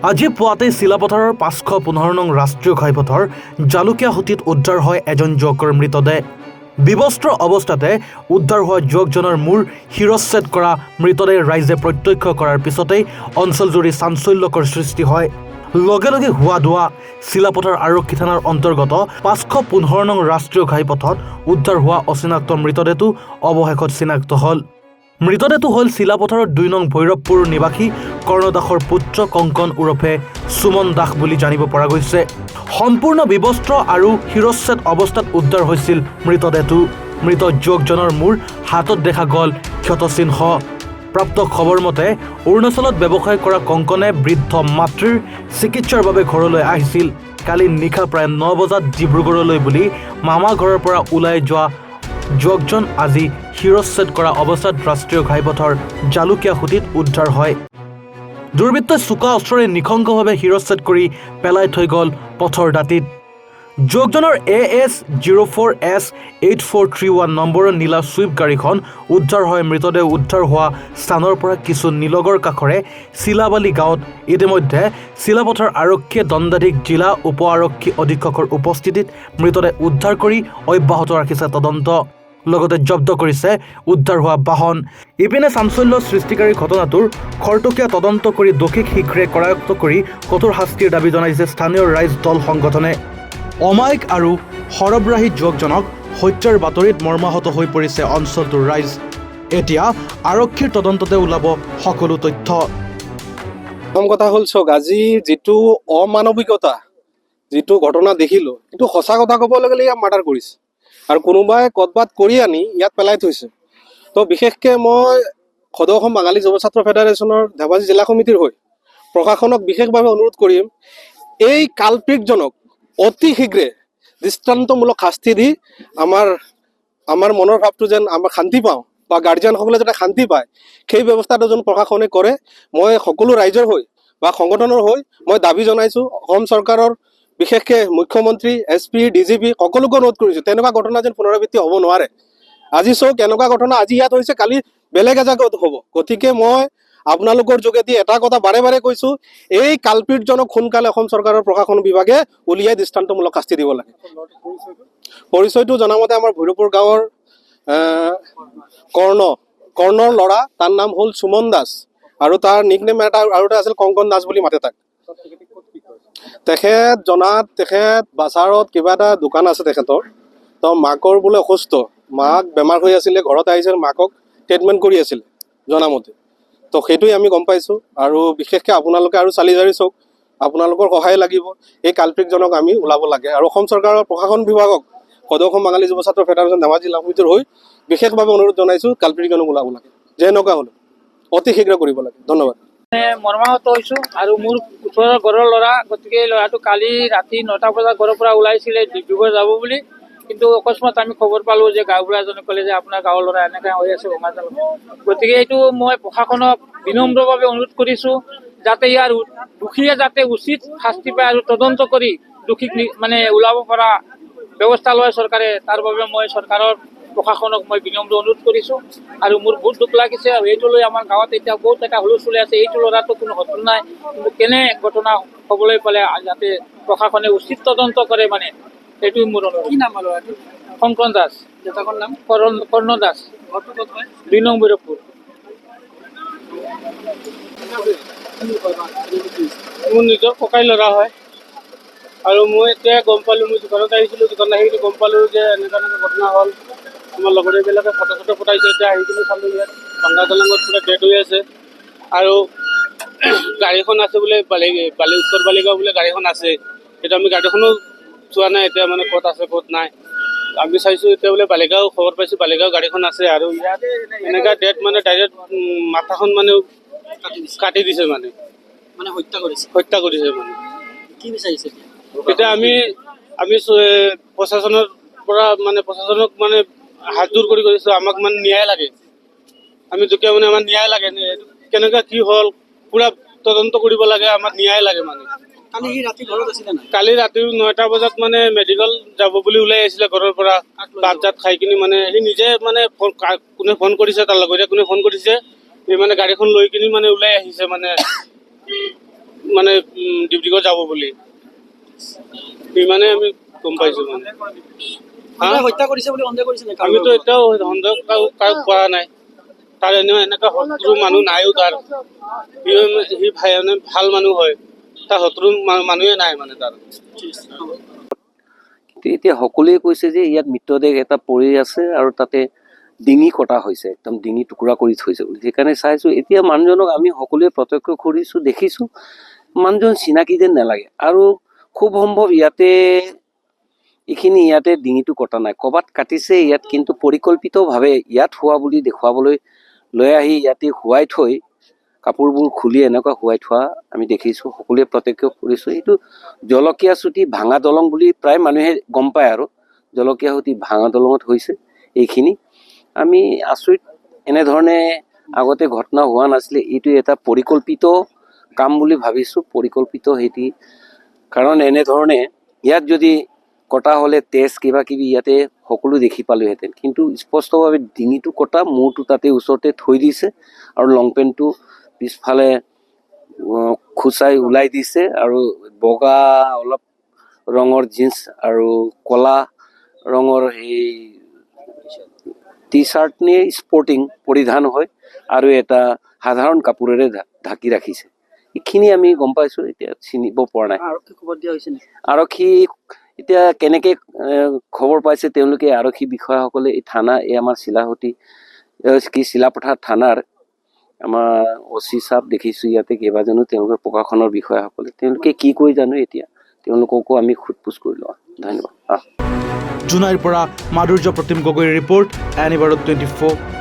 আজি পুৱাতে চিলাপথাৰৰ ৫১৫ নং ৰাষ্ট্ৰীয় ঘাইপথৰ জালুকীয়া সুঁতিত উদ্ধাৰ হয় এজন যুৱকৰ মৃতদেহ। বিবস্ত্ৰ অৱস্থাতে উদ্ধাৰ হোৱা যুৱকজনৰ মূৰ শিৰচ্ছেদ কৰা মৃতদেহ ৰাইজে প্ৰত্যক্ষ কৰাৰ পিছতেই অঞ্চলজুৰি চাঞ্চল্যকৰ সৃষ্টি হয়। লগে লগে হোৱা ধোৱা চিলাপথাৰ আৰক্ষী থানাৰ অন্তৰ্গত ৫১৫ নং ৰাষ্ট্ৰীয় ঘাইপথত উদ্ধাৰ হোৱা অচিনাক্ত মৃতদেহটো অৱশেষত চিনাক্ত হ'ল। মৃতদেহটো হ'ল চিলাপথাৰৰ ২ নং ভৈৰৱপুৰ নিবাসী কৰ্ণ দাসৰ পুত্ৰ কংকন ওৰফে সুমন দাস বুলি জানিব পৰা গৈছে। সম্পূৰ্ণ বিবস্ত্ৰ আৰু শিৰচ্ছেদ অৱস্থাত উদ্ধাৰ হৈছিল মৃতদেহটো। মৃত যুৱকজনৰ মূৰ হাতত দেখা গ'ল ক্ষতচিহ্ন। প্ৰাপ্ত খবৰ মতে অৰুণাচলত ব্যৱসায় কৰা কংকনে বৃদ্ধ মাতৃৰ চিকিৎসাৰ বাবে ঘৰলৈ আহিছিল। কালি নিশা প্ৰায় ৯ বজাত ডিব্ৰুগড়লৈ বুলি মামা ঘৰৰ পৰা ওলাই যোৱা যুৱকজন আজি শিৰচ্ছেদ কৰা অৱস্থাত ৰাষ্ট্ৰীয় ঘাইপথৰ জালুকীয়া সুঁতিত উদ্ধাৰ হয়। দুৰ্বৃত্তই চোকা অস্ত্ৰৰে নিশংসভাৱে শিৰচ্ছেদ কৰি পেলাই থৈ গ'ল পথৰ দাঁতিত। যুৱকজনৰ AS04S8431 নম্বৰৰ নীলা ছুইফ্ট গাড়ীখন উদ্ধাৰ হয়। মৃতদেহ উদ্ধাৰ হোৱা স্থানৰ পৰা কিছু নিলগৰ কাষৰে চিলাবালি গাঁৱত ইতিমধ্যে চিলাপথাৰ আৰক্ষীয়ে দণ্ডাধীশ জিলা উপ আৰক্ষী অধীক্ষকৰ উপস্থিতিত মৃতদেহ উদ্ধাৰ কৰি অব্যাহত ৰাখিছে তদন্ত। লগতে জব্দ কৰিছে উদ্ধাৰ হোৱা বাহন। ইপিনে চাঞ্চল্য সৃষ্টিকাৰী ঘটনাটোৰ খৰতকীয়া তদন্ত কৰি দোষীক শীঘ্ৰে কৰায়ত্ব কৰি কঠোৰ শাস্তিৰ দাবী জনাইছে স্থানীয় ৰাইজ দল সংগঠনে। অমায়িক আৰু সৰবৰাহী যুৱকজনক হত্যাৰ বাতৰিত মৰ্মাহত হৈ পৰিছে অঞ্চলটোৰ ৰাইজ। এতিয়া আৰক্ষীৰ তদন্ততে ওলাব সকলো তথ্য। প্ৰথম কথা হ'ল চাওক, আজি যিটো অমানৱিকতা যিটো ঘটনা দেখিলোঁ, সেইটো সঁচা কথা ক'বলৈ গ'লে ইয়াক মাৰ্ডাৰ কৰিছে আৰু কোনোবাই ক'ৰবাত কৰি আনি ইয়াত পেলাই থৈছে। তো বিশেষকৈ মই সদৌ অসম বাঙালী যুৱ ছাত্ৰ ফেডাৰেশ্যনৰ ধেমাজি জিলা সমিতিৰ হৈ প্ৰশাসনক বিশেষভাৱে অনুৰোধ কৰিম, এই কালপিকজনক অতি শীঘ্ৰে দৃষ্টান্তমূলক শাস্তি দি আমাৰ মনৰ ভাৱটো যেন আমাৰ শান্তি পাওঁ বা গাৰ্জিয়ানসকলে যাতে শান্তি পায়, সেই ব্যৱস্থাটো যেন প্ৰশাসনে কৰে। মই সকলো ৰাইজৰ হৈ বা সংগঠনৰ হৈ মই দাবী জনাইছোঁ। অসম চৰকাৰৰ বিশেষকৈ মুখ্যমন্ত্ৰী, SP, DGP সকলোকে অনুৰোধ কৰিছোঁ, তেনেকুৱা ঘটনা যেন পুনৰাবৃত্তি হ'ব নোৱাৰে। আজি চাওক, এনেকুৱা ঘটনা আজি ইয়াত হৈছে, কালি বেলেগ এজেগাত হ'ব। গতিকে মই আপোনালোকৰ যোগেদি এটা কথা বাৰে বাৰে কৈছোঁ, এই কালপিকজনক সোনকালে অসম চৰকাৰৰ প্ৰশাসন বিভাগে উলিয়াই দৃষ্টান্তমূলক শাস্তি দিব লাগে। পৰিচয়টো জনামতে আমাৰ ভৈৰৱপুৰ গাঁৱৰ কৰ্ণৰ ল'ৰা, তাৰ নাম হ'ল সুমন দাস আৰু তাৰ নিকনেম আৰু এটা আছিল কংকন দাস বুলি মাতে তাক। তেখেত বাজাৰত কিবা এটা দোকান আছে তেখেতৰ। তো মাকৰ বোলে অসুস্থ, মাক বেমাৰ হৈ আছিলে, ঘৰত আহিছিল, মাকক ট্ৰিটমেণ্ট কৰি আছিলে জনামতে। তো সেইটোৱে আমি গম পাইছোঁ। আৰু বিশেষকৈ আপোনালোকে আৰু চালি জাৰি চাওক, আপোনালোকৰ সহায় লাগিব। এই কালপিকজনক আমি ওলাব লাগে আৰু অসম চৰকাৰৰ প্ৰশাসন বিভাগক সদৌ অসম বাঙালী যুৱ ছাত্ৰ ফেডাৰেশ্যন ধেমাজি জিলা সমিতিৰ হৈ বিশেষভাৱে অনুৰোধ জনাইছোঁ, কালপিকজনক ওলাব লাগে, যেনেকুৱা হ'লেও অতি শীঘ্ৰে কৰিব লাগে। ধন্যবাদ। মৰ্মাহত হৈছোঁ আৰু মোৰ ওচৰৰ ঘৰৰ ল'ৰা। গতিকে এই ল'ৰাটো কালি ৰাতি 9টা বজাত ঘৰৰ পৰা ওলাইছিলে ডিব্ৰুগড় যাব বুলি, কিন্তু অকস্মাত আমি খবৰ পালোঁ যে গাঁওবুঢ়া এজনে ক'লে যে আপোনাৰ গাঁৱৰ ল'ৰা এনেকৈ হৈ আছে ভঙাজাল। গতিকে এইটো মই প্ৰশাসনক বিনম্ৰভাৱে অনুৰোধ কৰিছোঁ, যাতে ইয়াৰ দোষীয়ে যাতে উচিত শাস্তি পায় আৰু তদন্ত কৰি দোষীক মানে ওলাব পৰা ব্যৱস্থা লয় চৰকাৰে। তাৰ বাবে মই চৰকাৰৰ প্ৰশাসনক মই বিনম্ৰ অনুৰোধ কৰিছোঁ আৰু মোৰ বহুত দুখ লাগিছে। আৰু এইটো লৈ আমাৰ গাঁৱত এতিয়া বহুত এটা হুলস্থুল আছে। এইটো ল'ৰাটো কোনো ঘটনা নাই, কিন্তু কেনে ঘটনা হ'বলৈ পালে যাতে প্ৰশাসনে উচিত তদন্ত কৰে, মানে সেইটোৱে মোৰ অনুৰোধ। কি নাম ল'ৰাটো? কংকন দাস। দেউতাকৰ নাম? কৰ্ণ দাস। ঘৰটো ক'ত হয়? 2 নং ভৈৰৱপুৰ। মোৰ নিজৰ ককাই ল'ৰা হয় আৰু মই এতিয়া গম পালোঁ, মই দোকানত আহিছিলোঁ, দোকানত আহি গম পালোঁ যে এনেকুৱা ঘটনা হ'ল। আমাৰ লগৰীয়াবিলাকে ফটো পঠাইছে, এতিয়া আহি কিনে চালোঁ ইয়াত ভাঙা দলঙত পুৰা ডেড হৈ আছে আৰু গাড়ীখন আছে বোলে উত্তৰ বালিগাঁও বোলে গাড়ীখন আছে। এতিয়া আমি গাড়ীখনো চোৱা নাই, এতিয়া মানে ক'ত আছে ক'ত নাই। আমি চাইছোঁ এতিয়া বোলে বালিগাঁও, খবৰ পাইছোঁ বালিগাঁও গাড়ীখন আছে আৰু ইয়াত এনেকুৱা ডেড মানে ডাইৰেক্ট মাথাখন মানে কাটি দিছে, মানে হত্যা কৰিছে মানে। কি বিচাৰিছে এতিয়া আমি প্ৰশাসনৰ পৰা প্ৰশাসনক হাত জোৰ কৰি কৰিছোঁ, আমাক ন্যায় লাগে। আমি দুখীয়া আমাৰ ন্যায় লাগে। কেনেকুৱা কি হ'ল পুৰা তদন্ত কৰিব লাগে, আমাৰ ন্যায় লাগে। কালি সি ৰাতি ঘৰত আছিলে নাই? কালি ৰাতি 9টা বজাত মেডিকেল যাব বুলি ওলাই আহিছিলে ঘৰৰ পৰা, ভাত চাত খাই কিনি সি নিজে কোনে ফোন কৰিছে, তাৰ লগৰীয়া কোনে ফোন কৰিছে, সি গাড়ীখন লৈ কিনি ওলাই আহিছে। মানে ডিব্ৰুগড় যাব বুলি ইমানে আমি গম পাইছোঁ মানে কোনোবাই হত্যা কৰিছে বুলি সন্দেহ কৰিছে নেকি? আমিতো এতিয়াও সন্দেহ কাৰো কৰা নাই তাৰ এনেও এনেকুৱা শত্ৰু মানুহ নাইও তাৰ সি ভাল মানুহ হয় তাৰ শত্ৰু মানুহে নাই মানে তাৰ এতিয়া সকলোৱে কৈছে যে ইয়াত মৃতদেহ এটা পৰি আছে আৰু তাতে ডিঙি কটা হৈছে একদম ডিঙি টুকুৰা কৰি থৈছে বুলি সেইকাৰণে চাইছোঁ এতিয়া মানুহজনক আমি সকলোৱে প্ৰত্যক্ষ কৰিছোঁ দেখিছোঁ মানুহজন চিনাকি যেন নালাগে আৰু খুব সম্ভৱ ইয়াতে ডিঙিটো কটা নাই ক'ৰবাত কাটিছে ইয়াত কিন্তু পৰিকল্পিতভাৱে ইয়াত হোৱা বুলি দেখুৱাবলৈ লৈ আহি ইয়াতে শুৱাই থৈ কাপোৰবোৰ খুলি এনেকুৱা শুৱাই থোৱা আমি দেখিছোঁ সকলোৱে প্ৰত্যক্ষ কৰিছোঁ এইটো জলকীয়া চুটি ভাঙা দলং বুলি প্ৰায় মানুহে গম পায় আৰু জলকীয়া চুটি ভাঙা দলঙত হৈছে এইখিনি আমি আচৰিত এনেধৰণে আগতে ঘটনা হোৱা নাছিলে এইটো এটা পৰিকল্পিত কাম বুলি ভাবিছোঁ পৰিকল্পিত সেইটো কাৰণ এনেধৰণে ইয়াত যদি কটা হ'লে তেজ কিবা কিবি ইয়াতে সকলো দেখি পালোহেঁতেন কিন্তু স্পষ্টভাৱে ডিঙিটো কটা মূৰটো তাতে ওচৰতে থৈ দিছে আৰু লং পেণ্টটো পিছফালে খুচাই ওলাই দিছে আৰু বগা অলপ ৰঙৰ জিন্স আৰু ক'লা ৰঙৰ সেই টি চাৰ্ট নে স্পৰ্টিং পৰিধান হয় আৰু এটা সাধাৰণ কাপোৰেৰে ঢাকি ৰাখিছে এইখিনি আমি গম পাইছোঁ এতিয়া চিনিব পৰা নাই আৰক্ষী খবৰ দিয়া হৈছে নেকি? আৰক্ষী এতিয়া কেনেকৈ খবৰ পাইছে তেওঁলোকে আৰক্ষী বিষয়াসকলে এই থানা এই আমাৰ চিলাপথাৰ থানাৰ আমাৰ অচি চাপ দেখিছোঁ ইয়াতে কেইবাজনো তেওঁলোকৰ প্ৰশাসনৰ বিষয়াসকলে তেওঁলোকে কি কৈ জানো এতিয়া তেওঁলোককো আমি সোধ-পোছ কৰি লওঁ ধন্যবাদ জোনাইৰ পৰা মাধুৰ্য প্ৰতিম গগৈৰ ৰিপৰ্ট এনি ভাৰত 24